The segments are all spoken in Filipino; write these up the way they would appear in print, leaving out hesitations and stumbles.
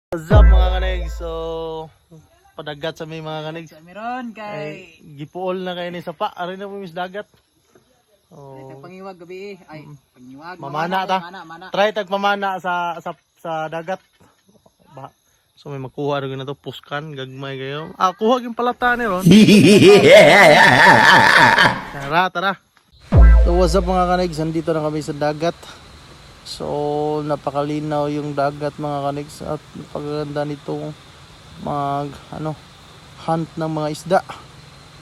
What's up mga kanig? So, padagat sa may mga kanig. Meron kay Gipuol na kayo ni Sapa. Aray na po mis dagat. pangiwag gabi ay pangiwag Mamana ta. mana. Try tag mamana sa dagat. Ba. So may makuha rin na to puskan gagmay kayo. Kuha yung palata ni ron. Tara. So what's up mga kanig? Nandito na kami sa dagat. So napakalinaw yung dagat mga kanigs at napakaganda nitong hunt ng mga isda.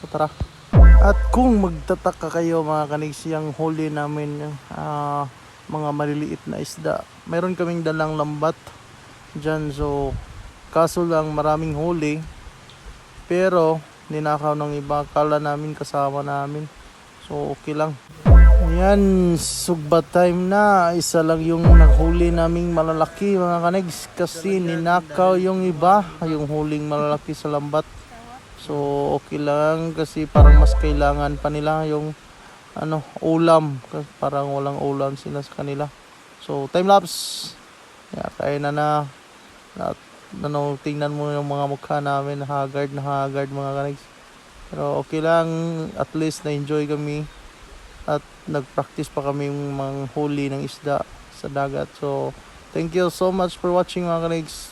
So, tara. At kung magtataka kayo mga kanigs, yung huli namin mga maliliit na isda. Meron kaming dalang lambat dyan, so kaso lang maraming huli pero ninakaw ng iba, kala namin kasama namin, so okay lang. Yan, sugba time na. Isa lang yung naghuli naming malalaki mga kanigs kasi ninakaw yung iba, yung huling malalaki sa lambat. So okay lang kasi parang mas kailangan pa nila yung ulam, parang walang ulam sila sa kanila. So time lapse. Kaya na tingnan mo yung mga mukha namin, haggard mga kanigs. Pero okay lang, at least na enjoy kami. At nag-practice pa kami mga huli ng isda sa dagat. So, thank you so much for watching mga kanigs.